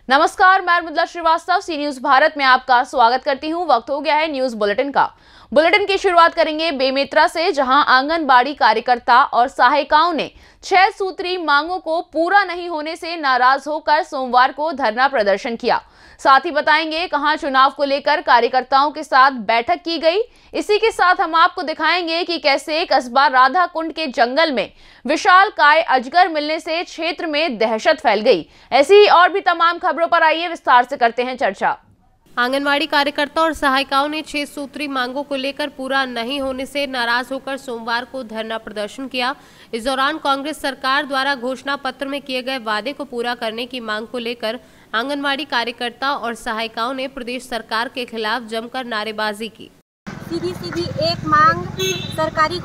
नमस्कार, मैं मृदुला श्रीवास्तव सी न्यूज भारत में आपका स्वागत करती हूं। वक्त हो गया है न्यूज बुलेटिन का। बुलेटिन की शुरुआत करेंगे बेमेतरा से, जहां आंगनबाड़ी कार्यकर्ता और सहायिकाओं ने 6 सूत्री मांगों को पूरा नहीं होने से नाराज होकर सोमवार को धरना प्रदर्शन किया। साथ ही बताएंगे कहां चुनाव को लेकर कार्यकर्ताओं के साथ बैठक की गई। इसी के साथ हम आपको दिखाएंगे कि कैसे कस्बा राधा कुंड के जंगल में विशालकाय अजगर मिलने से क्षेत्र में दहशत फैल गई। ऐसी और भी तमाम खबरों पर आइए विस्तार से करते हैं चर्चा। आंगनवाड़ी कार्यकर्ता और सहायिकाओं ने 6 सूत्री मांगों को लेकर पूरा नहीं होने से नाराज होकर सोमवार को धरना प्रदर्शन किया। इस दौरान कांग्रेस सरकार द्वारा घोषणा पत्र में किए गए वादे को पूरा करने की मांग को लेकर आंगनवाड़ी कार्यकर्ता और सहायिकाओं ने प्रदेश सरकार के खिलाफ जमकर नारेबाजी की। सीधी एक मांग सरकारी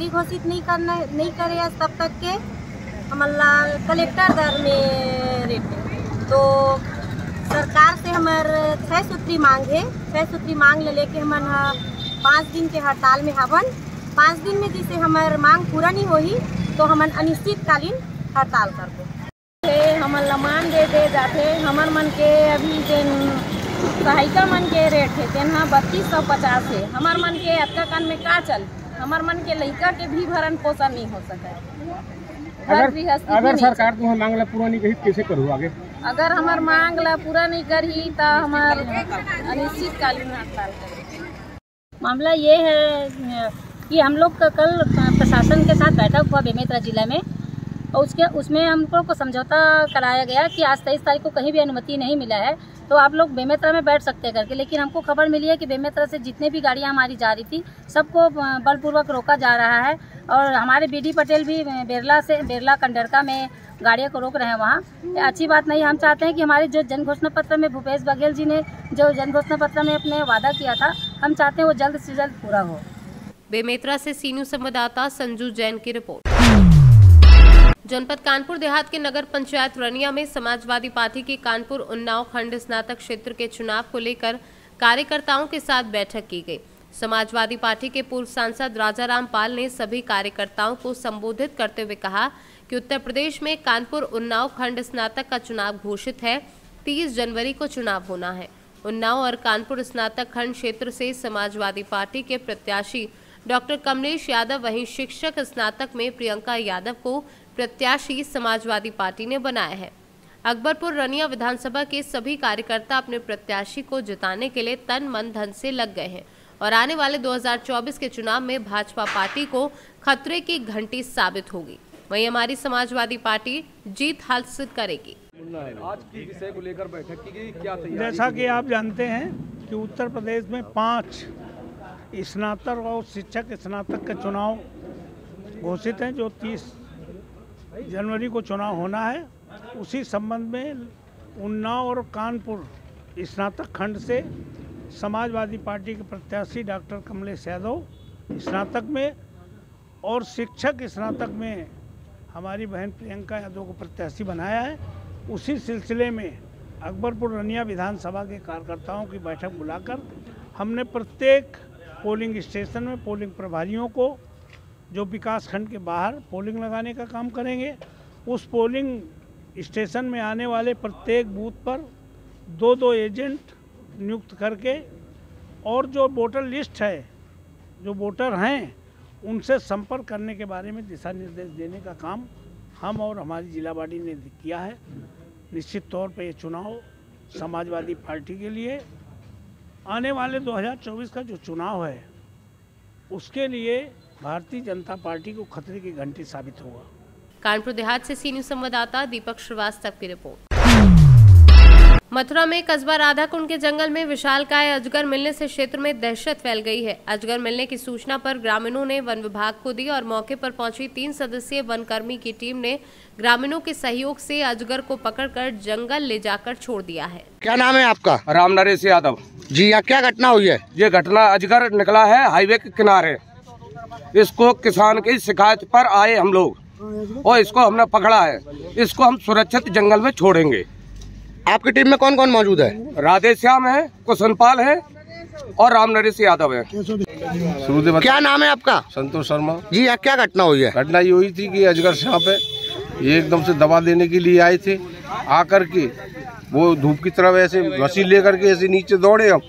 घोषित नहीं करे तब तक के हमारा कलेक्टर दर में रेट तो सरकार से हमार 6 सूत्री मांग है। 6 सूत्री मांग लेके हम 5 दिन के हड़ताल में हवन। 5 दिन में जिसे हमार मांग पूरा नहीं होही तो हम अनिश्चितकालीन हड़ताल करबो। हमन ला मान दे जाते हमर मन के अभी जेन सहायिका मन के रेट है तेन 3250 है। हमार मन के अतका कान में का चल, हमार मन के लड़का के भी भरण पोषण नहीं हो सके। अगर सरकार तुम्हारी मांग ला पूरा नहीं करी कैसे करूँ आगे? अगर हमार मांग ला पूरा नहीं करी तो हमार अनिश्चितकालीन हड़ताल करेंगे। मामला ये है कि हम लोग का कल प्रशासन के साथ बैठक हुआ बेमेतरा जिला में, और उसमें हम लोग को समझौता कराया गया कि आज 23 तारीख को कहीं भी अनुमति नहीं मिला है तो आप लोग बेमेतरा में बैठ सकते हैं करके। लेकिन हमको खबर मिली है कि बेमेतरा से जितने भी गाड़ियां हमारी जा रही थी सबको बलपूर्वक रोका जा रहा है, और हमारे बीडी पटेल भी बेरला कंडरका में गाड़ियों को रोक रहे हैं। वहाँ अच्छी बात नहीं। हम चाहते हैं कि हमारे जो जन घोषणा पत्र में भूपेश बघेल जी ने जो जन घोषणा पत्र में अपने वादा किया था, हम चाहते हैं वो जल्द से जल्द पूरा हो। बेमेतरा से सी न्यूज संवाददाता संजू जैन की रिपोर्ट। जनपद कानपुर देहात के नगर पंचायत रनिया में समाजवादी पार्टी की कानपुर उन्नाव खंड स्नातक क्षेत्र के चुनाव को लेकर कार्यकर्ताओं के साथ बैठक की गई। समाजवादी पार्टी के पूर्व सांसद राजाराम पाल ने सभी कार्यकर्ताओं को संबोधित करते हुए कहा कि उत्तर प्रदेश में कानपुर उन्नाव खंड स्नातक का चुनाव घोषित है। 30 जनवरी को चुनाव होना है। उन्नाव और कानपुर स्नातक खंड क्षेत्र से समाजवादी पार्टी के प्रत्याशी डॉक्टर कमलेश यादव, वहीं शिक्षक स्नातक में प्रियंका यादव को प्रत्याशी समाजवादी पार्टी ने बनाया है। अकबरपुर रनिया विधानसभा के सभी कार्यकर्ता अपने प्रत्याशी को जिताने के लिए तन मन धन से लग गए हैं और आने वाले 2024 के चुनाव में भाजपा पार्टी को खतरे की घंटी साबित होगी। वहीं हमारी समाजवादी पार्टी जीत हासिल करेगी। आज की विषय को लेकर बैठक की गई, क्या तैयारी? जैसा कि आप जानते हैं कि उत्तर प्रदेश में 5 स्नातक और शिक्षक स्नातक का चुनाव घोषित है, जो 30 जनवरी को चुनाव होना है। उसी संबंध में उन्नाव और कानपुर स्नातक खंड से समाजवादी पार्टी के प्रत्याशी डॉक्टर कमलेश यादव स्नातक में और शिक्षक स्नातक में हमारी बहन प्रियंका यादव को प्रत्याशी बनाया है। उसी सिलसिले में अकबरपुर रनिया विधानसभा के कार्यकर्ताओं की बैठक बुलाकर हमने प्रत्येक पोलिंग स्टेशन में पोलिंग प्रभारियों को, जो विकास खंड के बाहर पोलिंग लगाने का काम करेंगे, उस पोलिंग स्टेशन में आने वाले प्रत्येक बूथ पर 2-2 एजेंट नियुक्त करके, और जो वोटर लिस्ट है, जो वोटर हैं, उनसे संपर्क करने के बारे में दिशा निर्देश देने का काम हम और हमारी जिला बॉडी ने किया है। निश्चित तौर पर ये चुनाव समाजवादी पार्टी के लिए आने वाले 2024 का जो चुनाव है उसके लिए भारतीय जनता पार्टी को खतरे की घंटी साबित होगा। कानपुर देहात से सी न्यूज संवाददाता दीपक श्रीवास्तव की रिपोर्ट। मथुरा में कस्बा राधा कुंड के जंगल में विशालकाय अजगर मिलने से क्षेत्र में दहशत फैल गई है। अजगर मिलने की सूचना पर ग्रामीणों ने वन विभाग को दी और मौके पर पहुंची 3 सदस्यीय वनकर्मी की टीम ने ग्रामीणों के सहयोग से अजगर को पकड़कर जंगल ले जाकर छोड़ दिया है। क्या नाम है आपका? राम नरेश यादव जी। यहाँ क्या घटना हुई है? ये घटना अजगर निकला है हाईवे के किनारे। इसको किसान की शिकायत पर आए हम लोग और इसको हमने पकड़ा है। इसको हम सुरक्षित जंगल में छोड़ेंगे। आपकी टीम में कौन कौन मौजूद है? राधे श्याम है, कुशनपाल है और राम नरेश यादव है। क्या नाम है आपका? संतोष शर्मा जी। यहाँ क्या घटना हुई है? घटना ये हुई थी कि अजगर सांप है, ये एकदम से दवा देने के लिए आए थे। आकर के वो धूप की तरफ ऐसे रस्सी लेकर के ऐसे नीचे दौड़े हम,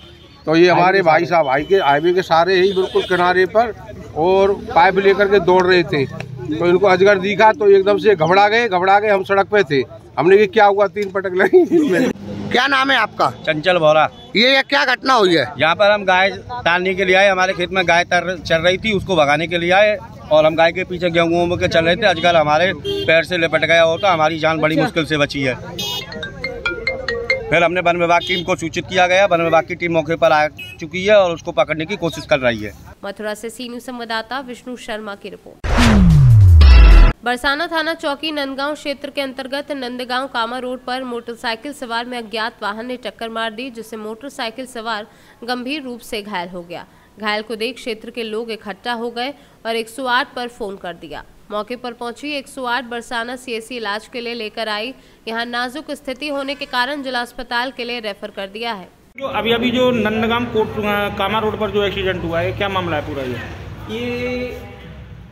तो ये हमारे भाई साहब हाईवे के सारे ही बिल्कुल किनारे पर और पाइप लेकर के दौड़ रहे थे। तो इनको अजगर दिखा तो एकदम से घबरा गए। हम सड़क पे थे, हमने कि क्या हुआ, 3 पटक लगी। क्या नाम है आपका? चंचल भौरा। ये क्या घटना हुई है? यहाँ पर हम गाय तारने के लिए आए, हमारे खेत में गाय चल रही थी, उसको भगाने के लिए आए और हम गाय के पीछे गेहूं के चल रहे थे। अजगर हमारे पैर से लिपट गया होता, हमारी जान बड़ी मुश्किल से बची है। फिर हमने वन विभाग टीम को सूचित किया गया, वन विभाग की टीम मौके पर आ चुकी है और उसको पकड़ने की कोशिश कर रही है। मथुरा से सी न्यूज़ संवाददाता विष्णु शर्मा की रिपोर्ट। बरसाना थाना चौकी नंदगांव क्षेत्र के अंतर्गत नंदगांव कामा रोड पर मोटरसाइकिल सवार में अज्ञात वाहन ने टक्कर मार दी, जिससे मोटरसाइकिल सवार गंभीर रूप से घायल हो गया। घायल को देख क्षेत्र के लोग इकट्ठा हो गए और 108 पर फोन कर दिया। मौके पर पहुंची 108 बरसाना सीएससी इलाज के लिए लेकर आई। यहां नाजुक स्थिति होने के कारण जिला अस्पताल के लिए रेफर कर दिया है। जो अभी जो नंदगांव कामा रोड पर जो एक्सीडेंट हुआ है, क्या मामला है पूरा? ये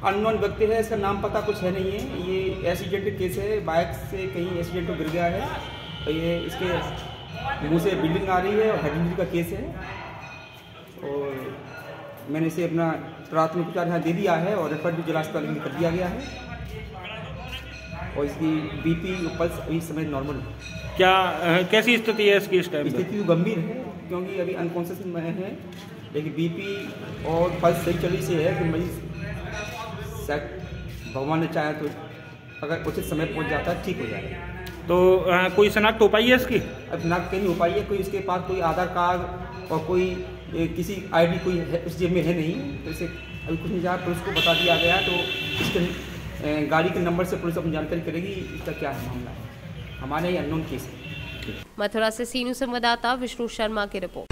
अननोन व्यक्ति है, इसका नाम पता कुछ है नहीं है। ये एक्सीडेंट केस है, बाइक से कहीं एक्सीडेंट गिर गया है। तो ये इसके मुंह से ब्लीडिंग आ रही है और हेड इंजरी का केस है। और मैंने इसे अपना प्राथमिक उपचार यहाँ दे दिया है और रेफर भी जिला अस्पताल में कर दिया गया है। और इसकी बीपी पल्स अभी समय नॉर्मल है। क्या कैसी स्थिति है इसकी इस टाइम? स्थिति गंभीर है क्योंकि अभी अनकॉन्शियस में है, लेकिन बीपी और पल्स सही चली से है कि मरीज भगवान ने चाहे तो अगर उचित समय पहुंच जाता है ठीक हो जाएगा। तो कोई शनाख्त हो पाई है इसकी? अब शनाख्त नहीं हो पाई है। कोई इसके पास कोई आधार कार्ड और कोई किसी आईडी कोई है उस जेब में है नहीं, तो इसे अभी कुछ नहीं जाए। पुलिस को बता दिया गया, तो इसके गाड़ी के नंबर से पुलिस अपनी जानकारी करेगी इसका क्या है मामला है। हमारे ये अननोन केस है। मथुरा से सी न्यूज़ संवाददाता विष्णु शर्मा की रिपोर्ट।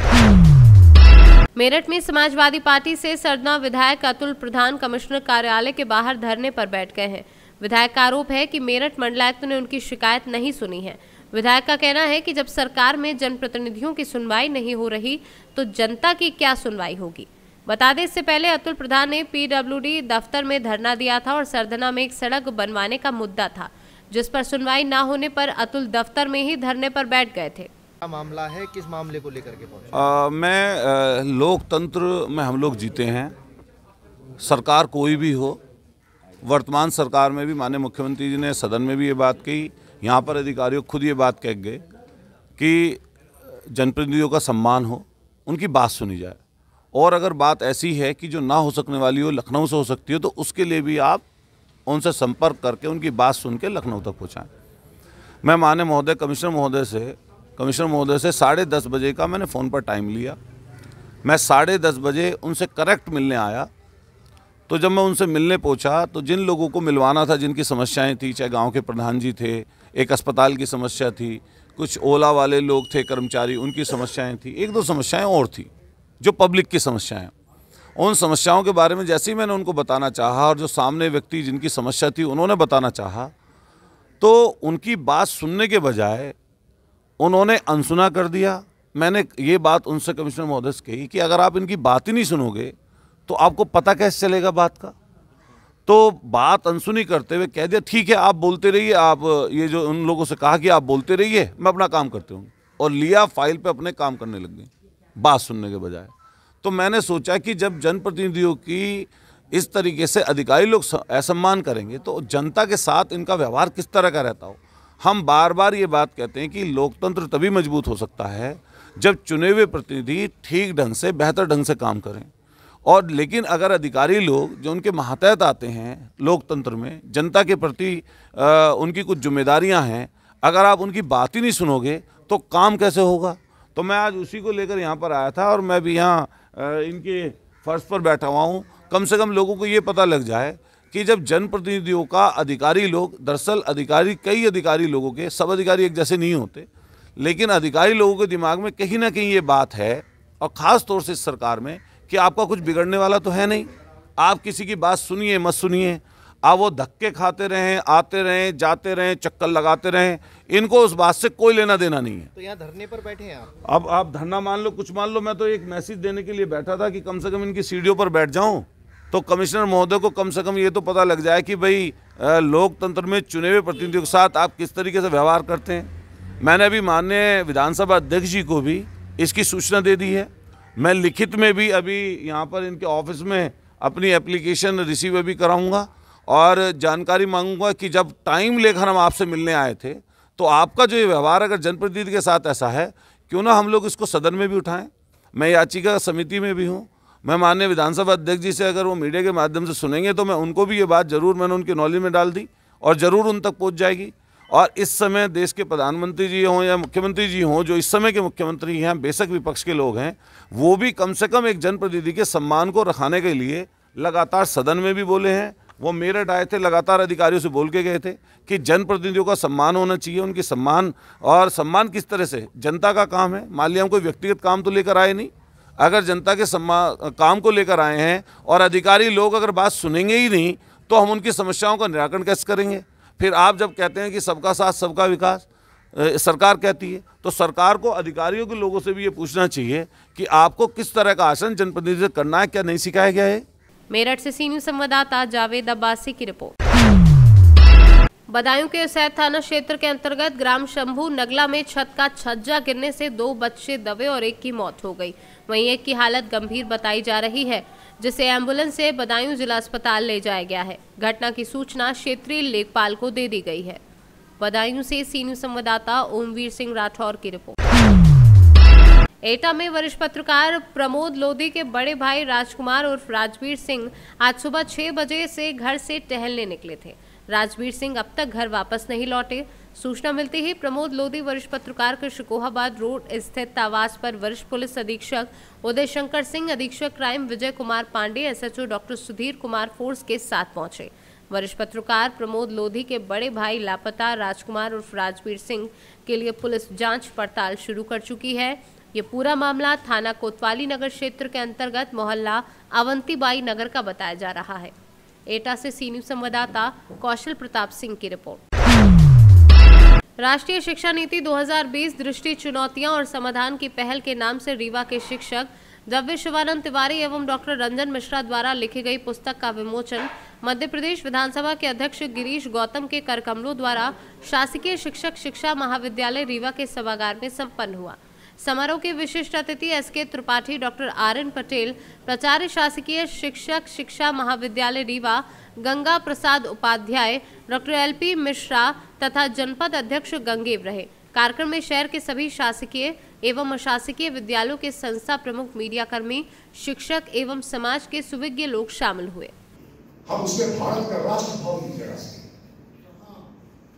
मेरठ में समाजवादी पार्टी से सरना विधायक अतुल प्रधान कमिश्नर कार्यालय के बाहर धरने पर बैठ गए हैं। विधायक का आरोप है कि मेरठ मंडलायुक्त ने उनकी शिकायत नहीं सुनी है। विधायक का कहना है कि जब सरकार में जनप्रतिनिधियों की सुनवाई नहीं हो रही तो जनता की क्या सुनवाई होगी। बता दें, इससे पहले अतुल प्रधान ने पीडब्ल्यूडी दफ्तर में धरना दिया था और सरधना में एक सड़क बनवाने का मुद्दा था, जिस पर सुनवाई न होने पर अतुल दफ्तर में ही धरने पर बैठ गए थे। क्या मामला है, किस मामले को लेकर के पहुंचे? मैं लोकतंत्र में हम लोग जीते हैं। सरकार कोई भी हो, वर्तमान सरकार में भी माननीय मुख्यमंत्री जी ने सदन में भी ये बात कही, यहाँ पर अधिकारियों खुद ये बात कह गए कि जनप्रतिनिधियों का सम्मान हो, उनकी बात सुनी जाए। और अगर बात ऐसी है कि जो ना हो सकने वाली हो, लखनऊ से हो सकती हो, तो उसके लिए भी आप उनसे संपर्क करके उनकी बात सुन के लखनऊ तक पहुँचाएँ। मैं माननीय महोदय कमिश्नर महोदय से 10:30 बजे का मैंने फ़ोन पर टाइम लिया। मैं 10:30 बजे उनसे करेक्ट मिलने आया। तो जब मैं उनसे मिलने पहुंचा तो जिन लोगों को मिलवाना था, जिनकी समस्याएं थी, चाहे गांव के प्रधान जी थे, एक अस्पताल की समस्या थी, कुछ ओला वाले लोग थे कर्मचारी, उनकी समस्याएं थी, 1-2 समस्याएं और थी जो पब्लिक की समस्याएं। उन समस्याओं के बारे में जैसे ही मैंने उनको बताना चाहा और जो सामने व्यक्ति जिनकी समस्या थी उन्होंने बताना चाहा, तो उनकी बात सुनने के बजाय उन्होंने अनसुना कर दिया। मैंने ये बात उनसे कमिश्नर महोदय से कही कि अगर आप इनकी बात ही नहीं सुनोगे तो आपको पता कैसे चलेगा बात का। तो बात अनसुनी करते हुए कह दिया ठीक है आप बोलते रहिए, आप ये जो उन लोगों से कहा कि आप बोलते रहिए, मैं अपना काम करते हूँ, और लिया फाइल पे अपने काम करने लग गए बात सुनने के बजाय। तो मैंने सोचा कि जब जनप्रतिनिधियों की इस तरीके से अधिकारी लोग असम्मान करेंगे तो जनता के साथ इनका व्यवहार किस तरह का रहता हो। हम बार बार ये बात कहते हैं कि लोकतंत्र तभी मजबूत हो सकता है जब चुने हुए प्रतिनिधि ठीक ढंग से बेहतर ढंग से काम करें। और लेकिन अगर अधिकारी लोग जो उनके मातहत आते हैं लोकतंत्र में, जनता के प्रति उनकी कुछ जिम्मेदारियां हैं, अगर आप उनकी बात ही नहीं सुनोगे तो काम कैसे होगा। तो मैं आज उसी को लेकर यहाँ पर आया था और मैं भी यहाँ इनके फर्श पर बैठा हुआ हूँ। कम से कम लोगों को ये पता लग जाए कि जब जनप्रतिनिधियों का अधिकारी लोग, दरअसल अधिकारी कई अधिकारी लोगों के, सब अधिकारी एक जैसे नहीं होते, लेकिन अधिकारी लोगों के दिमाग में कहीं ना कहीं ये बात है, और ख़ास तौर से इस सरकार में, कि आपका कुछ बिगड़ने वाला तो है नहीं, आप किसी की बात सुनिए मत सुनिए, आप वो धक्के खाते रहें, आते रहें, जाते रहें, चक्कर लगाते रहें, इनको उस बात से कोई लेना देना नहीं है। तो यहाँ धरने पर बैठे हैं आप? अब आप धरना मान लो, कुछ मान लो, मैं तो एक मैसेज देने के लिए बैठा था कि कम से कम इनकी सीढ़ियों पर बैठ जाऊं तो कमिश्नर महोदय को कम से कम ये तो पता लग जाए कि भाई लोकतंत्र में चुने हुए प्रतिनिधियों के साथ आप किस तरीके से व्यवहार करते हैं। मैंने अभी माननीय विधानसभा अध्यक्ष जी को भी इसकी सूचना दे दी है। मैं लिखित में भी अभी यहाँ पर इनके ऑफिस में अपनी एप्लीकेशन रिसीव भी कराऊंगा और जानकारी मांगूंगा कि जब टाइम लेकर हम आपसे मिलने आए थे तो आपका जो ये व्यवहार अगर जनप्रतिनिधि के साथ ऐसा है, क्यों ना हम लोग इसको सदन में भी उठाएं। मैं याचिका समिति में भी हूँ। मैं माननीय विधानसभा अध्यक्ष जी से अगर वो मीडिया के माध्यम से सुनेंगे तो मैं उनको भी ये बात ज़रूर मैंने उनके नॉलेज में डाल दी और ज़रूर उन तक पहुँच जाएगी। और इस समय देश के प्रधानमंत्री जी हों या मुख्यमंत्री जी हों, जो इस समय के मुख्यमंत्री हैं, बेशक विपक्ष के लोग हैं, वो भी कम से कम एक जनप्रतिनिधि के सम्मान को रखाने के लिए लगातार सदन में भी बोले हैं। वो मेरठ आए थे, लगातार अधिकारियों से बोल के गए थे कि जनप्रतिनिधियों का सम्मान होना चाहिए, उनकी सम्मान। और सम्मान किस तरह से, जनता का काम है। मान लिया हम कोई व्यक्तिगत काम तो लेकर आए नहीं, अगर जनता के काम को लेकर आए हैं और अधिकारी लोग अगर बात सुनेंगे ही नहीं तो हम उनकी समस्याओं का निराकरण कैसे करेंगे। फिर आप जब कहते हैं कि सबका साथ सबका विकास सरकार कहती है, तो सरकार को अधिकारियों के लोगों से भी ये पूछना चाहिए कि आपको किस तरह का आसन जनप्रतिनिधि से करना है, क्या नहीं सिखाया गया है। मेरठ से सी न्यूज़ संवाददाता जावेद अब्बासी की रिपोर्ट। बदायूं के सैद थाना क्षेत्र के अंतर्गत ग्राम शंभू नगला में छत का छज्जा गिरने से 2 बच्चे दबे और एक की मौत हो गई। वहीं एक की हालत गंभीर बताई जा रही है, जिसे एम्बुलेंस से बदायूं जिला अस्पताल ले जाया गया है। घटना की सूचना क्षेत्रीय लेखपाल को दे दी गई है। बदायूं से सी न्यूज़ संवाददाता ओमवीर सिंह राठौर की रिपोर्ट। एटा में वरिष्ठ पत्रकार प्रमोद लोधी के बड़े भाई राजकुमार उर्फ राजवीर सिंह आज सुबह 6 बजे से घर से टहलने निकले थे। राजवीर सिंह अब तक घर वापस नहीं लौटे। सूचना मिलते ही प्रमोद लोधी वरिष्ठ पत्रकार के शिकोहाबाद रोड स्थित आवास पर वरिष्ठ पुलिस अधीक्षक उदय शंकर सिंह, अधीक्षक crime Vijay Kumar Pandey, SHO doctor Sudhir Kumar force के साथ पहुंचे। वरिष्ठ पत्रकार प्रमोद लोधी के बड़े भाई लापता राजकुमार उर्फ राजवीर सिंह के लिए पुलिस जांच पड़ताल शुरू कर चुकी है। ये पूरा मामला थाना कोतवाली नगर क्षेत्र के अंतर्गत मोहल्ला अवंतीबाई नगर का बताया जा रहा है। एटा से सी न्यूज़ संवाददाता कौशल प्रताप सिंह की रिपोर्ट। राष्ट्रीय शिक्षा नीति 2020 दृष्टि, चुनौतियां और समाधान की पहल के नाम से रीवा के शिक्षक दिव्य शिवानंद तिवारी एवं डॉक्टर रंजन मिश्रा द्वारा लिखी गई पुस्तक का विमोचन मध्य प्रदेश विधानसभा के अध्यक्ष गिरीश गौतम के करकमलों द्वारा शासकीय शिक्षक शिक्षा महाविद्यालय रीवा के सभागार में संपन्न हुआ। समारोह के विशिष्ट अतिथि SK Tripathi, doctor RN Patel, प्राचार्य शासकीय शिक्षक शिक्षा महाविद्यालय रीवा गंगा प्रसाद उपाध्याय, डॉक्टर एलपी मिश्रा तथा जनपद अध्यक्ष गंगेव रहे। कार्यक्रम में शहर के सभी शासकीय एवं अशासकीय विद्यालयों के संस्था प्रमुख, मीडिया कर्मी, शिक्षक एवं समाज के सुविज्ञ लोग शामिल हुए। हम उसमें भारत का राष्ट्रभाव की जगह से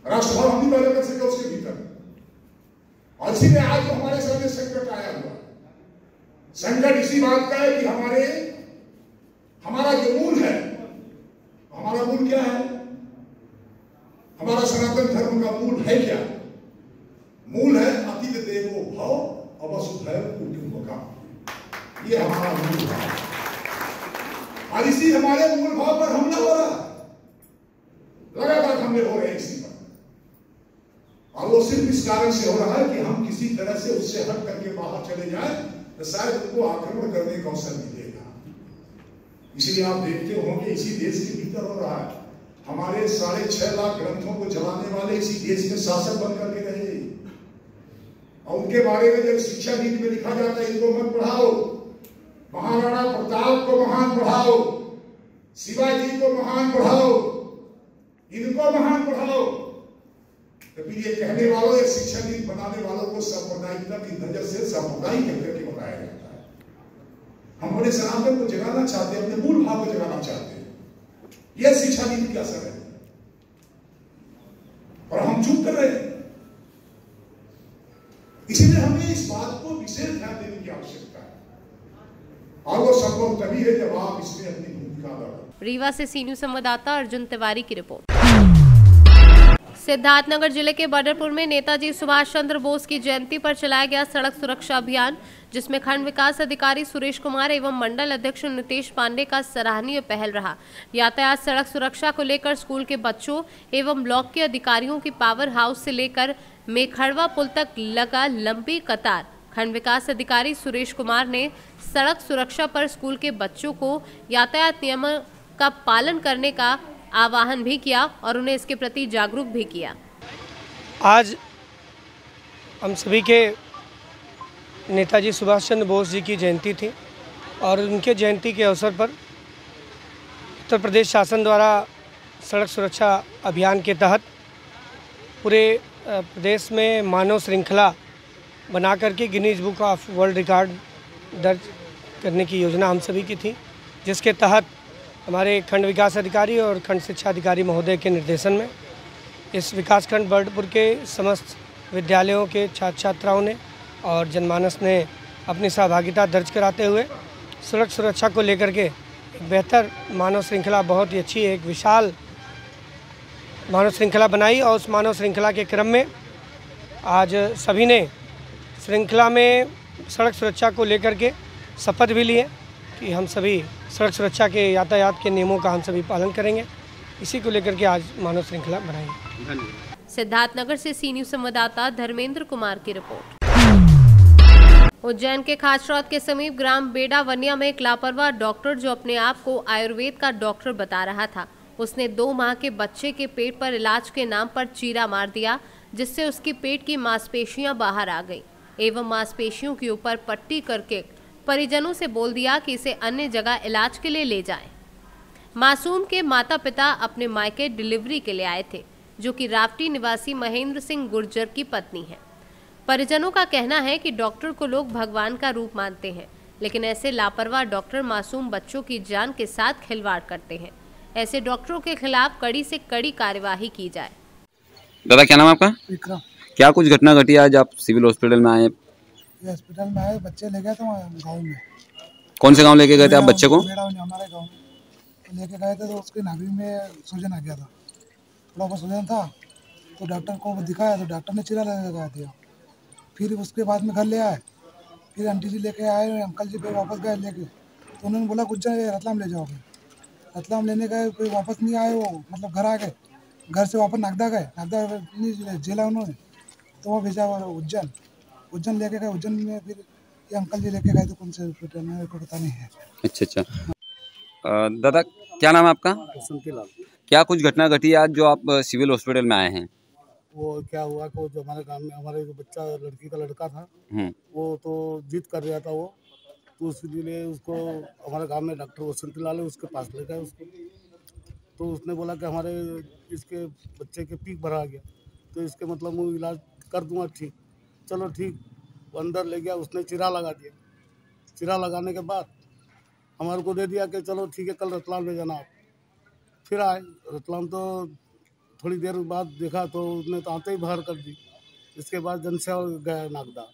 राष्ट्रभाव हम नहीं पैदा कर सके उसके भीतर, और इसीलिए आज तो हमारे सामने संकट आया हुआ। संकट इसी बात का है कि हमारा जो मूल है, हमारा मूल क्या है, हमारा सनातन धर्म का मूल है क्या? मूल है अतिथ देवो भव अवसुधैव कुटुंबकम्। ये हमारा मूल भाव, और इसी हमारे मूल भाव पर हमला हो रहा, लगातार हमले हो रहे हैं इसी पर, और वो सिर्फ इस कारण से हो रहा है कि हम किसी तरह से उससे हट करके बाहर चले जाएं तो शायद उनको आक्रमण करने का अवसर मिलेगा। इसलिए आप देखते होंगे इसी देश के भीतर हो रहा है। हमारे 6.5 लाख ग्रंथों को जलाने वाले इसी देश में शासक बन करके रहे, और उनके बारे में जब शिक्षा नीति में लिखा जाता है इनको मत पढ़ाओ, महाराणा प्रताप को महान पढ़ाओ, शिवाजी को महान पढ़ाओ, इनको महान पढ़ाओ, तो फिर ये कहने वालों या शिक्षा नीति बनाने वालों को सांप्रदायिकता की नजर से सांप्रदायिक करके बताया जाता है। हम अपने सनातन को जगाना चाहते हैं, अपने मूल भाव को जगाना चाहते हैं। यह शिक्षा नीति का असर है, और हम चुप कर रहे हैं। इसीलिए हमें इस बात को विशेष ध्यान देने की आवश्यकता है, और वो संभव तभी है जब आप इसमें अपनी भूमिका अदा करें। रीवा से सी न्यूज़ संवाददाता अर्जुन तिवारी की रिपोर्ट। सिद्धार्थनगर जिले के बदरपुर में नेताजी सुभाष चंद्र बोस की जयंती पर चलाया गया सड़क सुरक्षा अभियान, जिसमें खंड विकास अधिकारी सुरेश कुमार एवं मंडल अध्यक्ष नितेश पांडे का सराहनीय पहल रहा। यातायात सड़क सुरक्षा को लेकर स्कूल के बच्चों एवं ब्लॉक के अधिकारियों की पावर हाउस से लेकर मेखड़वा पुल तक लगा लंबी कतार। खंड विकास अधिकारी सुरेश कुमार ने सड़क सुरक्षा पर स्कूल के बच्चों को यातायात नियमों का पालन करने का आह्वान भी किया और उन्हें इसके प्रति जागरूक भी किया। आज हम सभी के नेताजी सुभाष चंद्र बोस जी की जयंती थी और उनके जयंती के अवसर पर उत्तर प्रदेश शासन द्वारा सड़क सुरक्षा अभियान के तहत पूरे प्रदेश में मानव श्रृंखला बना करके Guinness book of world record दर्ज करने की योजना हम सभी की थी, जिसके तहत हमारे खंड विकास अधिकारी और खंड शिक्षा अधिकारी महोदय के निर्देशन में इस विकासखंड बर्डपुर के समस्त विद्यालयों के छात्र छात्राओं ने और जनमानस ने अपनी सहभागिता दर्ज कराते हुए सड़क सुरक्षा को लेकर के एक बेहतर मानव श्रृंखला, बहुत ही अच्छी एक विशाल मानव श्रृंखला बनाई और उस मानव श्रृंखला के क्रम में आज सभी ने श्रृंखला में सड़क सुरक्षा को लेकर के शपथ भी लिए कि हम सभी सड़क सुरक्षा के यातायात के नियमों का हम सभी पालन करेंगे। इसी को लेकर के आज मानव श्रृंखला बनाई। सिद्धार्थनगर से सी न्यूज़ संवाददाता धर्मेंद्र कुमार की रिपोर्ट। उज्जैन के खाचरौद के समीप ग्राम बेड़ा वनिया में एक लापरवाह डॉक्टर जो अपने आप को आयुर्वेद का डॉक्टर बता रहा था, उसने 2 माह के बच्चे के पेट पर इलाज के नाम पर चीरा मार दिया, जिससे उसकी पेट की मांसपेशियां बाहर आ गई एवं मांसपेशियों के ऊपर पट्टी करके परिजनों से बोल दिया कि इसे अन्य जगह इलाज के लिए ले जाएं। मासूम के माता पिता अपने मायके डिलीवरी के लिए आए थे, जो कि रावटी निवासी महेंद्र सिंह गुर्जर की पत्नी है। परिजनों का कहना है कि डॉक्टर को लोग भगवान का रूप मानते हैं, लेकिन ऐसे लापरवाह डॉक्टर मासूम बच्चों की जान के साथ खिलवाड़ करते हैं। ऐसे डॉक्टरों के खिलाफ कड़ी से कड़ी कार्यवाही की जाए। दादा क्या नाम है आपका? विक्रम। क्या कुछ घटना घटी आज आप सिविल हॉस्पिटल में आए? हॉस्पिटल में आए, बच्चे ले गए थे गाँव में। कौन से गांव लेके गए थे आप बच्चे को? हमारे गाँव में लेके गए थे तो उसके नाभि में सूजन आ गया था, थोड़ा बहुत सूजन था तो डॉक्टर को दिखाया तो डॉक्टर ने चीरा लगा दिया। फिर उसके बाद में घर ले आए, फिर आंटी जी लेके आए, अंकल जी फिर वापस गए लेके, तो उन्होंने बोला कुछ रतलाम ले जाओगे। रतलाम लेने गए, फिर वापस नहीं आए वो, मतलब घर आ गए। घर से वापस नागदा गए, नागदा नहीं झेला उन्होंने तो वो भेजा उज्जैन लेके गए। उज्जैन में फिर ये अंकल जी लेके गए तो कौन से हॉस्पिटल में मेरे को पता नहीं है। अच्छा दादा क्या नाम है आपका? संतीलाल। क्या कुछ घटना घटी आज जो आप सिविल हॉस्पिटल में आए हैं? वो क्या हुआ कि जो हमारे गांव में हमारे जो बच्चा लड़की का लड़का था वो तो जिद कर रहा था वो, तो उसके लिए उसको हमारे गांव में डॉक्टर वसंतीलाल है उसके पास ले गए उसको। तो उसने बोला कि हमारे इसके बच्चे के पीक भरा गया तो इसके मतलब वो इलाज कर दूंगा। ठीक, चलो ठीक, वो अंदर ले गया, उसने चीरा लगा दिया। चीरा लगाने के बाद हमारे को दे दिया कि चलो ठीक है कल रतलाम ले जाना आप। फिर आए रतलाम तो थोड़ी देर बाद देखा तो उसने तो आते ही बाहर कर दी। इसके बाद जनसेवा गया नागदा,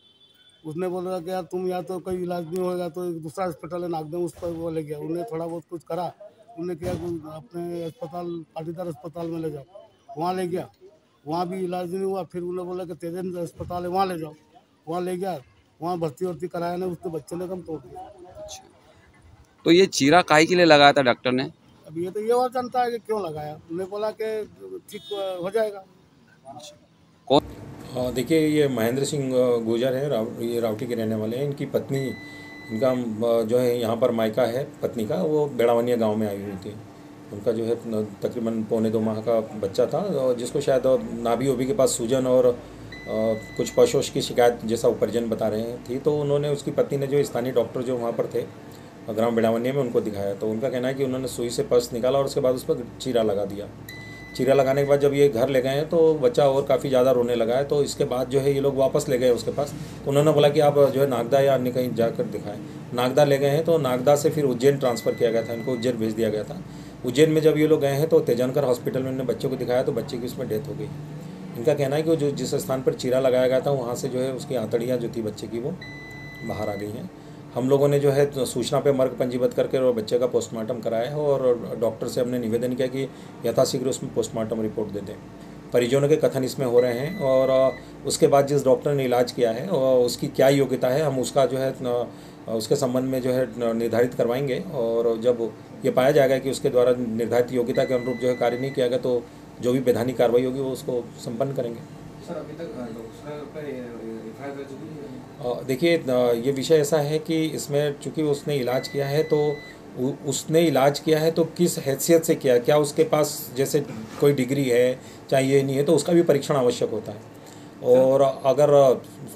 उसने बोला कि यार तुम यहाँ तो कोई इलाज नहीं होगा तो एक दूसरा हॉस्पिटल है नागदा, उस पर वो ले गया। उन्हें थोड़ा बहुत कुछ करा, उन्होंने किया अपने अस्पताल पाटीदार अस्पताल में ले जाओ, वहाँ ले गया, वहाँ भी इलाज नहीं हुआ। फिर उन्होंने बोला कि तेजेंद्र अस्पताल है वहाँ ले जाओ, वहाँ ले गया, वहाँ भर्ती कराया नहीं, उसके बच्चे ने कम तोड़ दिया। तो ये चीरा काहे के लिए लगाया था डॉक्टर ने? अब ये तो ये और जानता है कि क्यों लगाया। उन्होंने बोला कि ठीक हो जाएगा। कौन? देखिए ये महेंद्र सिंह गुर्जर है, ये रावटी के रहने वाले हैं। इनकी पत्नी, इनका जो है यहाँ पर मायका है पत्नी का, वो बेड़ावनिया गांव में आई हुई थी। उनका जो है तकरीबन 1.25 माह का बच्चा था जिसको शायद नाभि ओभी के पास सूजन और कुछ पशोश की शिकायत जैसा परिजन बता रहे थी। तो उन्होंने उसकी पत्नी ने जो स्थानीय डॉक्टर जो वहाँ पर थे ग्राम बेड़ावनिया में उनको दिखाया तो उनका कहना है कि उन्होंने सुई से पस निकाला और उसके बाद उस पर चीरा लगा दिया। चीरा लगाने के बाद जब ये घर ले गए हैं तो बच्चा और काफ़ी ज़्यादा रोने लगा है। तो इसके बाद जो है ये लोग वापस ले गए उसके पास। उन्होंने बोला कि आप जो है नागदा या अन्य कहीं जाकर दिखाएं। नागदा ले गए हैं तो नागदा से फिर उज्जैन ट्रांसफ़र किया गया था, इनको उज्जैन भेज दिया गया था। उज्जैन में जब ये लोग गए हैं तो तेजनकर हॉस्पिटल में उन्होंने बच्चे को दिखाया तो बच्चे की उसमें डेथ हो गई। इनका कहना है कि जो जिस स्थान पर चीरा लगाया गया था वहाँ से जो है उसकी आंतड़ियाँ जो थी बच्चे की वो बाहर आ गई हैं। हम लोगों ने जो है सूचना पे मर्ग पंजीबद्ध करके और बच्चे का पोस्टमार्टम कराया है और डॉक्टर से हमने निवेदन किया कि यथाशीघ्र उसमें पोस्टमार्टम रिपोर्ट दे दें। परिजनों के कथन इसमें हो रहे हैं और उसके बाद जिस डॉक्टर ने इलाज किया है और उसकी क्या योग्यता है हम उसका जो है उसके संबंध में जो है निर्धारित करवाएंगे और जब ये पाया जाएगा कि उसके द्वारा निर्धारित योग्यता के अनुरूप जो है कार्य नहीं किया गया तो जो भी वैधानिक कार्रवाई होगी वो उसको संपन्न करेंगे। सर अभी तक देखिए ये विषय ऐसा है कि इसमें चूंकि उसने इलाज किया है तो उसने इलाज किया है तो किस हैसियत से किया, क्या उसके पास जैसे कोई डिग्री है चाहे ये नहीं है तो उसका भी परीक्षण आवश्यक होता है। और अगर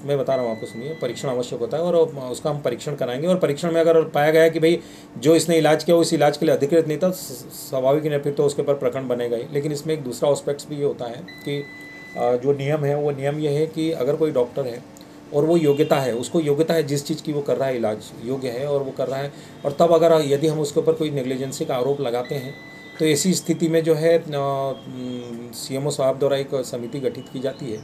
मैं बता रहा हूँ आपको, सुनिए, परीक्षण आवश्यक होता है और उसका हम परीक्षण कराएंगे। और परीक्षण में अगर पाया गया है कि भाई जो इसने इलाज किया उस इलाज के लिए अधिकृत नहीं था, स्वाभाविक नहीं, फिर तो उसके ऊपर प्रकरण बनेगा ही। लेकिन इसमें एक दूसरा एस्पेक्ट्स भी ये होता है कि जो नियम है वो नियम ये है कि अगर कोई डॉक्टर है और वो योग्यता है, उसको योग्यता है जिस चीज़ की वो कर रहा है, इलाज योग्य है और वो कर रहा है, और तब अगर यदि हम उसके ऊपर कोई नेग्लिजेंसी का आरोप लगाते हैं तो ऐसी स्थिति में जो है CMO साहब द्वारा एक समिति गठित की जाती है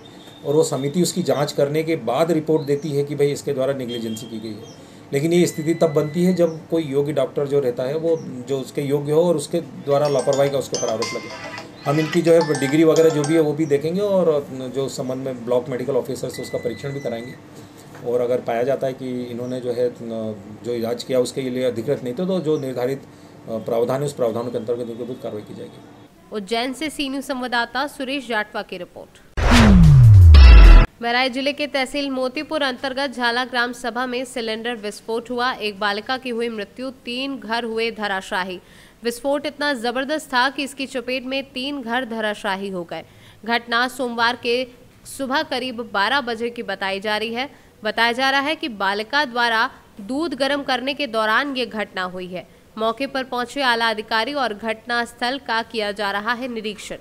और वो समिति उसकी जांच करने के बाद रिपोर्ट देती है कि भाई इसके द्वारा नेग्लिजेंसी की गई है। लेकिन ये स्थिति तब बनती है जब कोई योग्य डॉक्टर जो रहता है वो जो उसके योग्य हो और उसके द्वारा लापरवाही का उसके ऊपर आरोप लगे। हम इनकी जो है डिग्री वगैरह जो भी है वो भी देखेंगे और जो संबंध में ब्लॉक मेडिकल ऑफिसर से उसका परीक्षण भी कराएंगे। और अगर पाया जाता है कि इन्होंने जो है जो इलाज किया उसके लिए अधिकृत नहीं थे तो जो निर्धारित प्रावधान है उस प्रावधानों के अंतर्गत उनके विरुद्ध कार्रवाई की जाएगी। उज्जैन से सी न्यूज़ संवाददाता सुरेश जाटवा की रिपोर्ट। बहराइच जिले के तहसील मोतीपुर अंतर्गत झाला ग्राम सभा में सिलेंडर विस्फोट हुआ। एक बालिका की हुई मृत्यु, 3 घर हुए धराशाही। विस्फोट इतना जबरदस्त था कि इसकी चपेट में 3 घर धराशाही हो गए। घटना सोमवार के सुबह करीब 12 बजे की बताई जा रही है। बताया जा रहा है कि बालिका द्वारा दूध गर्म करने के दौरान ये घटना हुई है। मौके पर पहुंचे आला अधिकारी और घटना स्थल का किया जा रहा है निरीक्षण।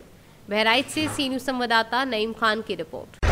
बहराइच से सी न्यूज़ संवाददाता नईम खान की रिपोर्ट।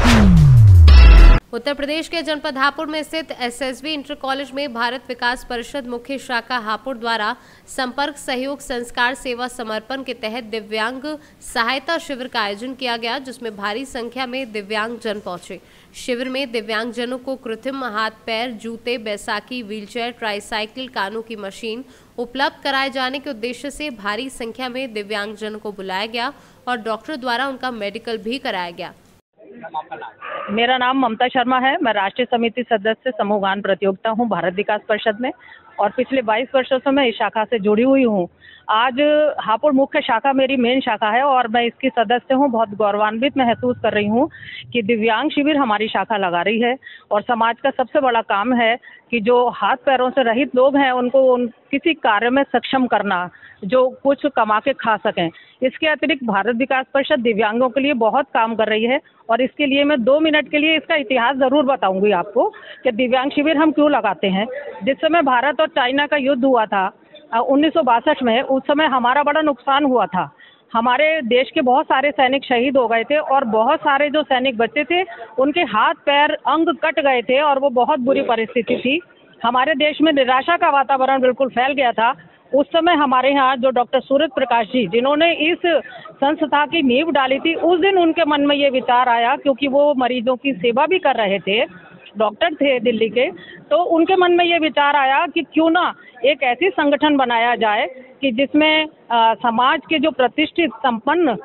उत्तर प्रदेश के जनपद हापुड़ में स्थित SSV इंटर कॉलेज में भारत विकास परिषद मुख्य शाखा हापुड़ द्वारा संपर्क सहयोग संस्कार सेवा समर्पण के तहत दिव्यांग सहायता शिविर का आयोजन किया गया, जिसमें भारी संख्या में दिव्यांग जन पहुंचे। शिविर में दिव्यांग जनों को कृत्रिम हाथ पैर, जूते, बैसाखी, व्हीलचेयर, ट्राईसाइकिल, कानों की मशीन उपलब्ध कराए जाने के उद्देश्य से भारी संख्या में दिव्यांग जनों को बुलाया गया और डॉक्टर द्वारा उनका मेडिकल भी कराया गया। मेरा नाम ममता शर्मा है। मैं राष्ट्रीय समिति सदस्य समूह गान प्रतियोगिता हूँ भारत विकास परिषद में और पिछले 22 वर्षों से मैं इस शाखा से जुड़ी हुई हूँ। आज हापुड़ मुख्य शाखा मेरी मेन शाखा है और मैं इसकी सदस्य हूँ। बहुत गौरवान्वित महसूस कर रही हूँ कि दिव्यांग शिविर हमारी शाखा लगा रही है और समाज का सबसे बड़ा काम है कि जो हाथ पैरों से रहित लोग हैं उनको किसी कार्य में सक्षम करना, जो कुछ कमा के खा सकें। इसके अतिरिक्त भारत विकास परिषद दिव्यांगों के लिए बहुत काम कर रही है और इसके लिए मैं 2 मिनट के लिए इसका इतिहास जरूर बताऊंगी आपको कि दिव्यांग शिविर हम क्यों लगाते हैं। जिस समय भारत और चाइना का युद्ध हुआ था 1962 में, उस समय हमारा बड़ा नुकसान हुआ था। हमारे देश के बहुत सारे सैनिक शहीद हो गए थे और बहुत सारे जो सैनिक बचे थे उनके हाथ पैर अंग कट गए थे और वो बहुत बुरी परिस्थिति थी। हमारे देश में निराशा का वातावरण बिल्कुल फैल गया था। उस समय हमारे यहाँ जो डॉक्टर सूरज प्रकाश जी, जिन्होंने इस संस्था की नींव डाली थी, उस दिन उनके मन में ये विचार आया, क्योंकि वो मरीजों की सेवा भी कर रहे थे, डॉक्टर थे दिल्ली के, तो उनके मन में ये विचार आया कि क्यों ना एक ऐसी संगठन बनाया जाए कि जिसमें समाज के जो प्रतिष्ठित, संपन्न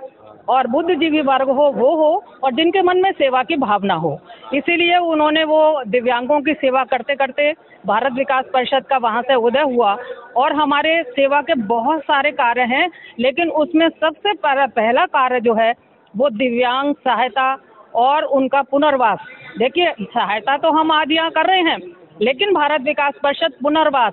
और बुद्धिजीवी वर्ग वो हो और जिनके मन में सेवा की भावना हो। इसीलिए उन्होंने वो दिव्यांगों की सेवा करते करते भारत विकास परिषद का वहाँ से उदय हुआ और हमारे सेवा के बहुत सारे कार्य हैं, लेकिन उसमें सबसे पहला कार्य जो है वो दिव्यांग सहायता और उनका पुनर्वास। देखिए, सहायता तो हम आज यहाँ कर रहे हैं, लेकिन भारत विकास परिषद पुनर्वास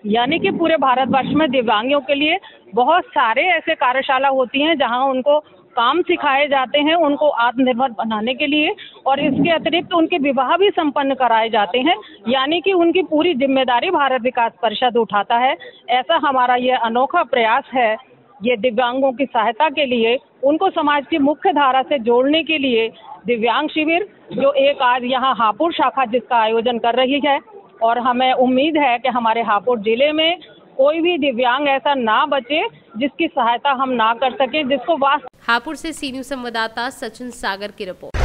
यानी कि पूरे भारतवर्ष में दिव्यांगों के लिए बहुत सारे ऐसे कार्यशाला होती हैं जहां उनको काम सिखाए जाते हैं, उनको आत्मनिर्भर बनाने के लिए, और इसके अतिरिक्त उनके विवाह भी संपन्न कराए जाते हैं, यानी कि उनकी पूरी जिम्मेदारी भारत विकास परिषद उठाता है। ऐसा हमारा ये अनोखा प्रयास है, ये दिव्यांगों की सहायता के लिए, उनको समाज की मुख्य धारा से जोड़ने के लिए दिव्यांग शिविर, जो एक आज यहाँ हापुड़ शाखा जिसका आयोजन कर रही है, और हमें उम्मीद है कि हमारे हापुड़ जिले में कोई भी दिव्यांग ऐसा ना बचे जिसकी सहायता हम ना कर सके, जिसको हापुड़ से सी न्यूज़ संवाददाता सचिन सागर की रिपोर्ट।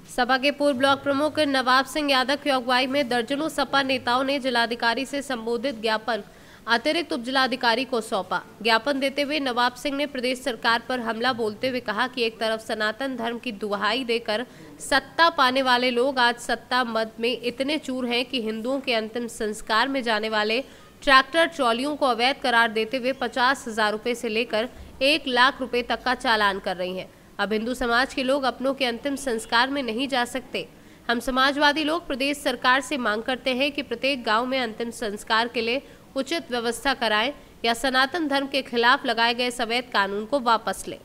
सपा के पूर्व ब्लॉक प्रमुख नवाब सिंह यादव की अगुवाई में दर्जनों सपा नेताओं ने जिलाधिकारी से संबोधित ज्ञापन अतिरिक्त उप जिलाधिकारी को सौंपा। ज्ञापन देते हुए नवाब सिंह ने प्रदेश सरकार पर हमला बोलते हुए कहा कि एक तरफ सनातन धर्म की दुहाई देकर सत्ता पाने वाले लोग आज सत्ता मद में इतने चूर हैं कि हिंदुओं के अंतिम संस्कार में जाने वाले ट्रैक्टर ट्रॉलियों को अवैध करार देते हुए 50,000 रुपए से लेकर 1 लाख रुपए तक का चालान कर रही हैं। अब हिंदू समाज के लोग अपनों के अंतिम संस्कार में नहीं जा सकते। हम समाजवादी लोग प्रदेश सरकार से मांग करते हैं कि प्रत्येक गाँव में अंतिम संस्कार के लिए उचित व्यवस्था कराएं या सनातन धर्म के खिलाफ लगाए गए अवैध कानून को वापस लें।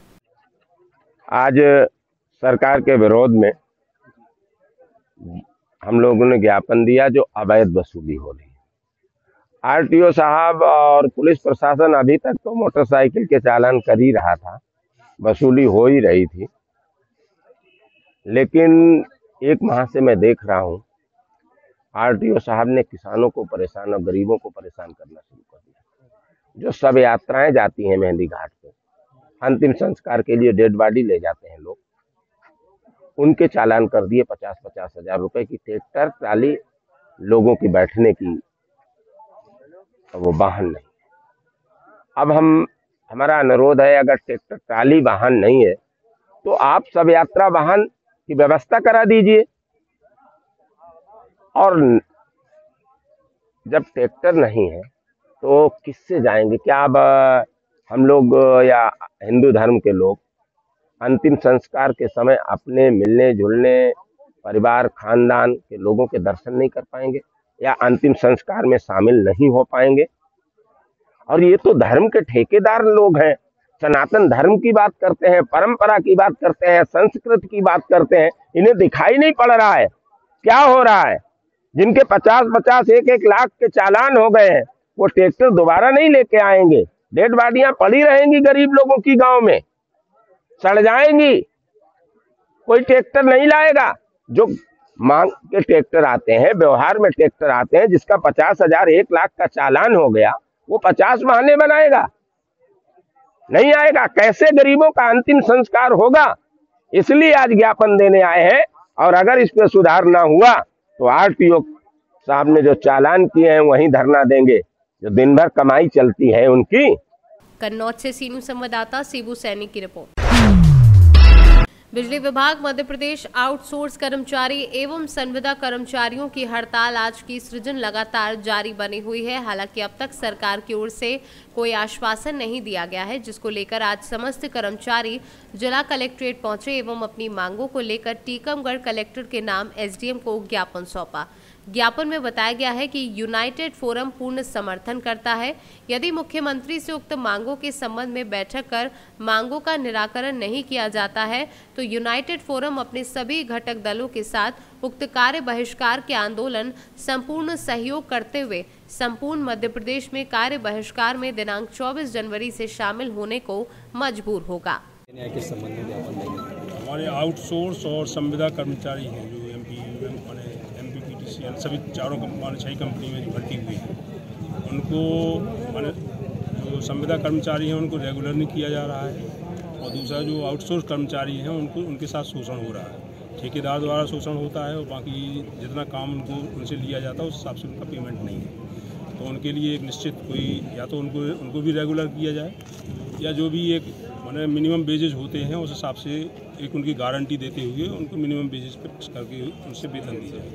आज सरकार के विरोध में हम लोगों ने ज्ञापन दिया जो अवैध वसूली हो रही है। आरटीओ साहब और पुलिस प्रशासन अभी तक तो मोटरसाइकिल के चालान कर ही रहा था, वसूली हो ही रही थी, लेकिन 1 माह से मैं देख रहा हूं आरटीओ साहब ने किसानों को परेशान और गरीबों को परेशान करना शुरू कर दिया। जो सब यात्राएं जाती हैं मेहंदी घाट पे, अंतिम संस्कार के लिए डेड बॉडी ले जाते हैं लोग, उनके चालान कर दिए 50-50 हजार रुपए की। ट्रैक्टर ट्राली लोगों की बैठने की वो वाहन नहीं। अब हमारा अनुरोध है, अगर ट्रैक्टर ट्राली वाहन नहीं है तो आप सब यात्रा वाहन की व्यवस्था करा दीजिए। और जब ट्रैक्टर नहीं है तो किससे जाएंगे? क्या अब हम लोग या हिंदू धर्म के लोग अंतिम संस्कार के समय अपने मिलने जुलने परिवार खानदान के लोगों के दर्शन नहीं कर पाएंगे या अंतिम संस्कार में शामिल नहीं हो पाएंगे? और ये तो धर्म के ठेकेदार लोग हैं, सनातन धर्म की बात करते हैं, परंपरा की बात करते हैं, संस्कृति की बात करते हैं। इन्हें दिखाई नहीं पड़ रहा है क्या हो रहा है? जिनके 50-50 1-1 लाख के चालान हो गए हैं, वो ट्रैक्टर दोबारा नहीं लेके आएंगे। डेड बॉडियां पड़ी रहेंगी गरीब लोगों की, गांव में सड़ जाएंगी। कोई ट्रैक्टर नहीं लाएगा। जो मांग के ट्रैक्टर आते हैं, व्यवहार में ट्रैक्टर आते हैं, जिसका 50,000 1 लाख का चालान हो गया, वो 50 बहाने बनाएगा, नहीं आएगा। कैसे गरीबों का अंतिम संस्कार होगा? इसलिए आज ज्ञापन देने आए हैं। और अगर इस पे सुधार ना हुआ तो आरटीओ साहब ने जो चालान किए हैं वहीं धरना देंगे, जो दिन भर कमाई चलती है उनकी। कन्नौज से सी न्यूज संवाददाता शिबू सैनी की रिपोर्ट। बिजली विभाग मध्य प्रदेश आउटसोर्स कर्मचारी एवं संविदा कर्मचारियों की हड़ताल आज की सृजन लगातार जारी बनी हुई है। हालांकि अब तक सरकार की ओर से कोई आश्वासन नहीं दिया गया है, जिसको लेकर आज समस्त कर्मचारी जिला कलेक्ट्रेट पहुंचे एवं अपनी मांगों को लेकर टीकमगढ़ कलेक्टर के नाम एसडीएम को ज्ञापन सौंपा। ज्ञापन में बताया गया है कि यूनाइटेड फोरम पूर्ण समर्थन करता है। यदि मुख्यमंत्री से उक्त मांगों के संबंध में बैठक कर मांगों का निराकरण नहीं किया जाता है तो यूनाइटेड फोरम अपने सभी घटक दलों के साथ उक्त कार्य बहिष्कार के आंदोलन संपूर्ण सहयोग करते हुए संपूर्ण मध्य प्रदेश में कार्य बहिष्कार में दिनांक 24 जनवरी से शामिल होने को मजबूर होगा। हमारे आउटसोर्स और संविदा कर्मचारी हैं जो सभी चारों 6 कंपनी में जो भर्ती हुई है, उनको जो संविदा कर्मचारी हैं उनको रेगुलर नहीं किया जा रहा है, और दूसरा जो आउटसोर्स कर्मचारी हैं उनके साथ शोषण हो रहा है। ठेकेदार द्वारा शोषण होता है और बाकी जितना काम उनसे लिया जाता है उस हिसाब से उनका पेमेंट नहीं है। तो उनके लिए एक निश्चित कोई या तो उनको भी रेगुलर किया जाए, या जो भी एक मिनिमम वेजेज होते हैं उस हिसाब से एक उनकी गारंटी देते हुए उनको मिनिमम वेजेज पर करके उनसे वेतन दी जाए।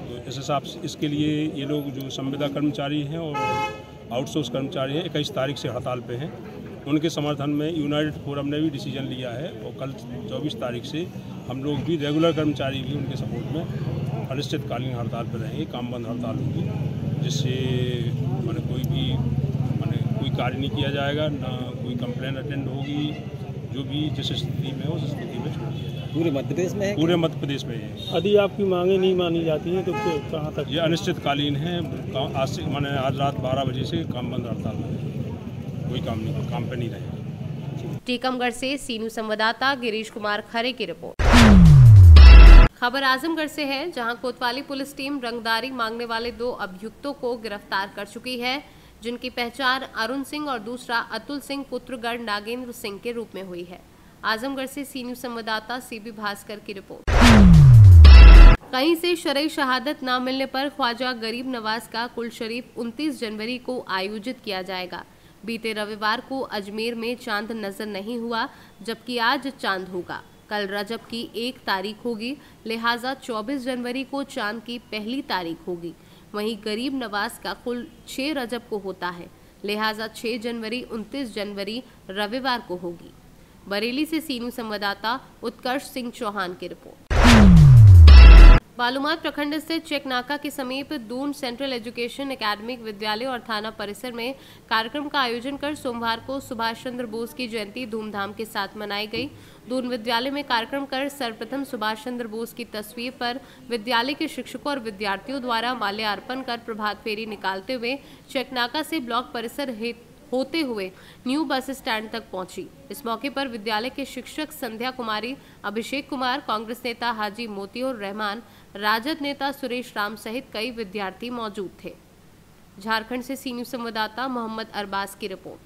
तो इस हिसाब से इसके लिए ये लोग जो संविदा कर्मचारी हैं और आउटसोर्स कर्मचारी हैं 21 तारीख से हड़ताल पे हैं। उनके समर्थन में यूनाइटेड फोरम ने भी डिसीजन लिया है और कल 24 तारीख से हम लोग भी रेगुलर कर्मचारी भी उनके सपोर्ट में अनिश्चितकालीन हड़ताल पर रहेंगे। काम बंद हड़ताल होगी, जिससे कोई कार्य नहीं किया जाएगा, ना कोई कंप्लेन अटेंड होगी। जो भी जिस स्थिति में हो उस स्थिति में छोड़ दिया जाए। पूरे मध्य प्रदेश में है? पूरे मध्य प्रदेश में है। यदि आपकी मांगें नहीं मानी जाती हैं तो कहाँ तक? ये अनिश्चितकालीन है। आज से आज रात 12 बजे से काम बंद हड़ताल है, कोई काम पे नहीं रहे। टीकमगढ़ से सी न्यूज संवाददाता गिरीश कुमार खरे की रिपोर्ट। खबर आजमगढ़ से है, जहां कोतवाली पुलिस टीम रंगदारी मांगने वाले 2 अभियुक्तों को गिरफ्तार कर चुकी है, जिनकी पहचान अरुण सिंह और दूसरा अतुल सिंह पुत्रगढ़ नागेंद्र सिंह के रूप में हुई है। आजमगढ़ से सी न्यूज संवाददाता सीबी भास्कर की रिपोर्ट। कहीं से शरई शहादत न मिलने पर ख्वाजा गरीब नवाज का कुल शरीफ 29 जनवरी को आयोजित किया जाएगा। बीते रविवार को अजमेर में चांद नजर नहीं हुआ, जबकि आज चांद होगा। कल रजब की 1 तारीख होगी, लिहाजा 24 जनवरी को चांद की पहली तारीख होगी। वहीं गरीब नवाज का कुल 6 रजब को होता है, लिहाजा 6 जनवरी 29 जनवरी रविवार को होगी। बरेली से सी न्यूज संवाददाता उत्कर्ष सिंह चौहान की रिपोर्ट। बालूमाथ प्रखंड स्थित चेक नाका के समीप दून सेंट्रल एजुकेशन एकेडमिक विद्यालय और थाना परिसर में कार्यक्रम का आयोजन कर सोमवार को सुभाष चंद्र बोस की जयंती धूमधाम के साथ मनाई गई। दून विद्यालय में कार्यक्रम कर सर्वप्रथम सुभाष चंद्र बोस की तस्वीर पर विद्यालय के शिक्षकों और विद्यार्थियों द्वारा माल्यार्पण कर प्रभात फेरी निकालते हुए चेक नाका से ब्लॉक परिसर होते हुए न्यू बस स्टैंड तक पहुंची। इस मौके पर विद्यालय के शिक्षक संध्या कुमारी, अभिषेक कुमार, कांग्रेस नेता हाजी मोतिउर रहमान, राजद नेता सुरेश राम सहित कई विद्यार्थी मौजूद थे। झारखंड से सी न्यूज़ संवाददाता मोहम्मद अरबाज की रिपोर्ट।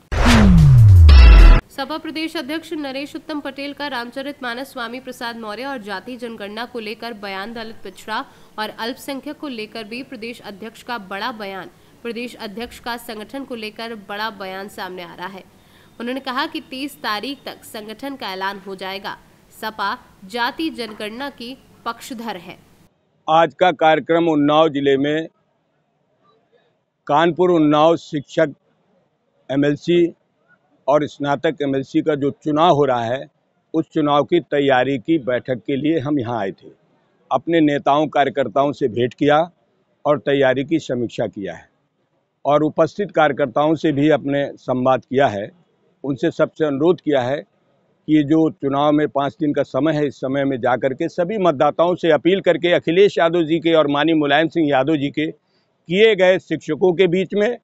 सपा प्रदेश अध्यक्ष नरेश उत्तम पटेल का रामचरितमानस स्वामी प्रसाद मौर्य और जाति जनगणना को लेकर बयान, दलित पिछड़ा और अल्पसंख्यक को लेकर भी प्रदेश अध्यक्ष का बड़ा बयान, प्रदेश अध्यक्ष का संगठन को लेकर बड़ा बयान सामने आ रहा है। उन्होंने कहा कि 30 तारीख तक संगठन का ऐलान हो जाएगा। सपा जाति जनगणना की पक्षधर है। आज का कार्यक्रम उन्नाव जिले में कानपुर उन्नाव शिक्षक एमएलसी और स्नातक एमएलसी का जो चुनाव हो रहा है, उस चुनाव की तैयारी की बैठक के लिए हम यहाँ आए थे। अपने नेताओं कार्यकर्ताओं से भेंट किया और तैयारी की समीक्षा किया है और उपस्थित कार्यकर्ताओं से भी अपने संवाद किया है। उनसे सबसे अनुरोध किया है कि ये जो चुनाव में 5 दिन का समय है, इस समय में जाकर के सभी मतदाताओं से अपील करके अखिलेश यादव जी के और माननीय मुलायम सिंह यादव जी के किए गए शिक्षकों के बीच में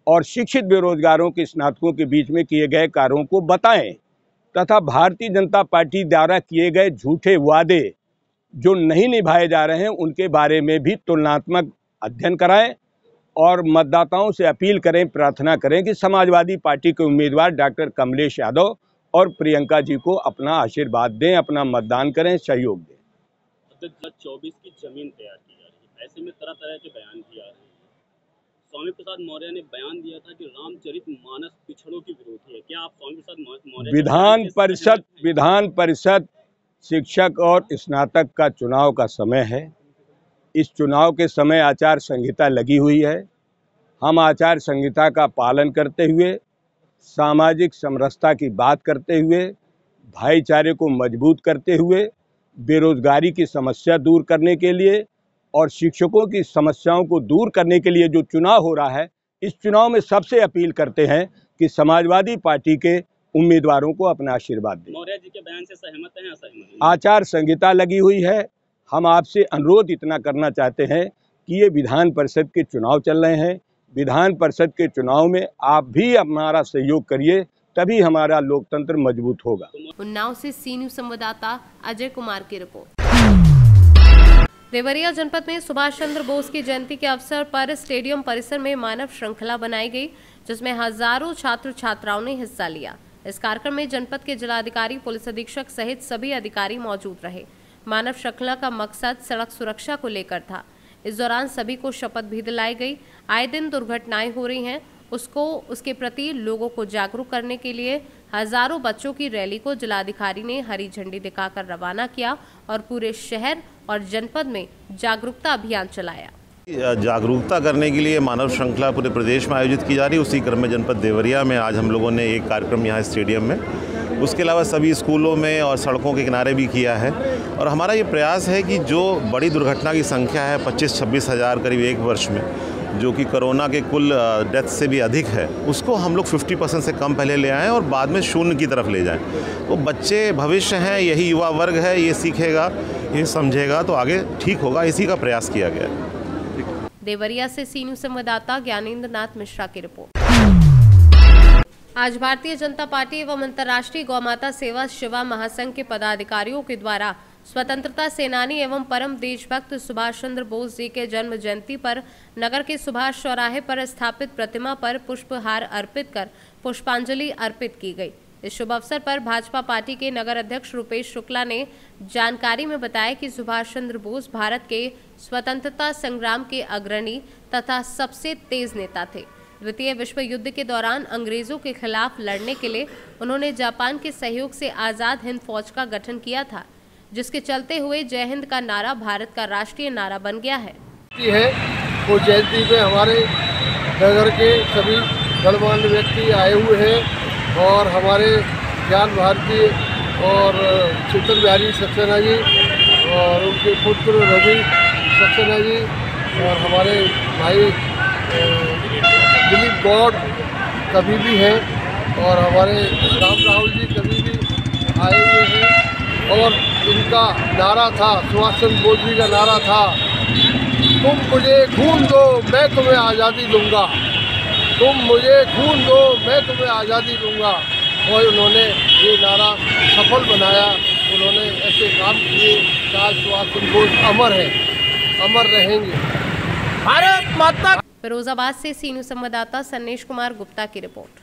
और शिक्षित बेरोजगारों के स्नातकों के बीच में किए गए कार्यों को बताएं तथा भारतीय जनता पार्टी द्वारा किए गए झूठे वादे जो नहीं निभाए जा रहे हैं, उनके बारे में भी तुलनात्मक अध्ययन कराएं और मतदाताओं से अपील करें, प्रार्थना करें कि समाजवादी पार्टी के उम्मीदवार डॉक्टर कमलेश यादव और प्रियंका जी को अपना आशीर्वाद दें, अपना मतदान करें, सहयोग दें। 24 की जमीन तैयार की जा रही है, ऐसे में तरह तरह के बयान दिया है। स्वामी प्रसाद मौर्य ने बयान दिया था कि रामचरितमानस पिछड़ों की विरोधी है। क्या आप स्वामी प्रसाद मौर्य विधान परिषद शिक्षक और स्नातक का चुनाव का समय है। इस चुनाव के समय आचार संहिता लगी हुई है। हम आचार संहिता का पालन करते हुए, सामाजिक समरसता की बात करते हुए, भाईचारे को मजबूत करते हुए, बेरोजगारी की समस्या दूर करने के लिए और शिक्षकों की समस्याओं को दूर करने के लिए जो चुनाव हो रहा है, इस चुनाव में सबसे अपील करते हैं कि समाजवादी पार्टी के उम्मीदवारों को अपना आशीर्वाद दें। मौर्य जी के बयान से सहमत हैं या असहमत? आचार संहिता लगी हुई है। हम आपसे अनुरोध इतना करना चाहते हैं कि ये विधान परिषद के चुनाव चल रहे हैं। विधान परिषद के चुनाव में आप भी हमारा सहयोग करिए, तभी हमारा लोकतंत्र मजबूत होगा। उन्नाव से सी न्यूज़ संवाददाता अजय कुमार की रिपोर्ट। देवरिया जनपद में सुभाष चंद्र बोस की जयंती के अवसर पर स्टेडियम परिसर में मानव श्रृंखला बनाई गई, जिसमें हजारों छात्र छात्राओं ने हिस्सा लिया। इस कार्यक्रम में जनपद के जिलाधिकारी, पुलिस अधीक्षक सहित सभी अधिकारी मौजूद रहे। मानव श्रृंखला का मकसद सड़क सुरक्षा को लेकर था। इस दौरान सभी को शपथ भी दिलाई गई। आए दिन दुर्घटनाएं हो रही हैं, उसके प्रति लोगों को जागरूक करने के लिए हजारों बच्चों की रैली को जिलाधिकारी ने हरी झंडी दिखाकर रवाना किया और पूरे शहर और जनपद में जागरूकता अभियान चलाया। जागरूकता करने के लिए मानव श्रृंखला पूरे प्रदेश में आयोजित की जा रही है। उसी क्रम में जनपद देवरिया में आज हम लोगों ने एक कार्यक्रम यहाँ स्टेडियम में, उसके अलावा सभी स्कूलों में और सड़कों के किनारे भी किया है। और हमारा ये प्रयास है कि जो बड़ी दुर्घटना की संख्या है 25-26 हज़ार करीब एक वर्ष में, जो कि कोरोना के कुल डेथ से भी अधिक है, उसको हम लोग 50% से कम पहले ले आएँ और बाद में शून्य की तरफ ले जाएं। तो बच्चे भविष्य हैं, यही युवा वर्ग है, ये सीखेगा, ये समझेगा तो आगे ठीक होगा। इसी का प्रयास किया गया है। देवरिया से सी न्यूज़ संवाददाता ज्ञानेंद्र नाथ मिश्रा की रिपोर्ट। आज भारतीय जनता पार्टी एवं अंतर्राष्ट्रीय गौमाता सेवा शिवा महासंघ के पदाधिकारियों के द्वारा स्वतंत्रता सेनानी एवं परम देशभक्त सुभाष चंद्र बोस जी के जन्म जयंती पर नगर के सुभाष चौराहे पर स्थापित प्रतिमा पर पुष्पहार अर्पित कर पुष्पांजलि अर्पित की गई। इस शुभ अवसर पर भाजपा पार्टी के नगर अध्यक्ष रुपेश शुक्ला ने जानकारी में बताया कि सुभाष चंद्र बोस भारत के स्वतंत्रता संग्राम के अग्रणी तथा सबसे तेज नेता थे। द्वितीय विश्व युद्ध के दौरान अंग्रेजों के खिलाफ लड़ने के लिए उन्होंने जापान के सहयोग से आजाद हिंद फौज का गठन किया था, जिसके चलते हुए जय हिंद का नारा भारत का राष्ट्रीय नारा बन गया है। वो जयंती में हमारे नगर के सभी गणमान्य व्यक्ति आए हुए हैं और हमारे ज्ञान भारती और चित्तन बिहारी सक्सेना जी और उनके पुत्र रवि सक्सेना जी और हमारे भाई दिलीप गौड़ कभी भी हैं और हमारे राहुल जी कभी भी आए हुए हैं। और इनका नारा था, सुभाष चंद्र बोस जी का नारा था, तुम मुझे खून दो मैं तुम्हें आज़ादी दूंगा, तुम मुझे खून दो मैं तुम्हें आज़ादी दूंगा। और उन्होंने ये नारा सफल बनाया, उन्होंने ऐसे काम किए कि आज सुभाष चंद्र बोस अमर है, अमर रहेंगे। भारत माता। फिरोजाबाद से सी न्यूज़ संवाददाता सन्नेश कुमार गुप्ता की रिपोर्ट।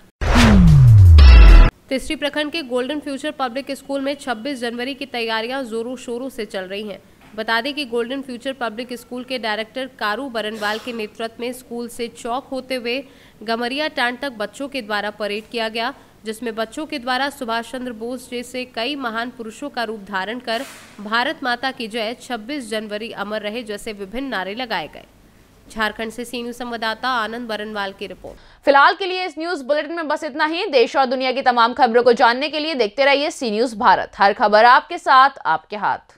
तिसरी प्रखंड के गोल्डन फ्यूचर पब्लिक स्कूल में 26 जनवरी की तैयारियां जोरों शोरों से चल रही हैं। बता दें कि गोल्डन फ्यूचर पब्लिक स्कूल के डायरेक्टर कारू बरनवाल के नेतृत्व में स्कूल से चौक होते हुए गमरिया टांड तक बच्चों के द्वारा परेड किया गया, जिसमें बच्चों के द्वारा सुभाष चंद्र बोस जैसे कई महान पुरुषों का रूप धारण कर भारत माता की जय, 26 जनवरी अमर रहे जैसे विभिन्न नारे लगाए गए। झारखंड से सी न्यूज़ संवाददाता आनंद बरनवाल की रिपोर्ट। फिलहाल के लिए इस न्यूज बुलेटिन में बस इतना ही। देश और दुनिया की तमाम खबरों को जानने के लिए देखते रहिए सी न्यूज़ भारत। हर खबर आपके साथ, आपके हाथ।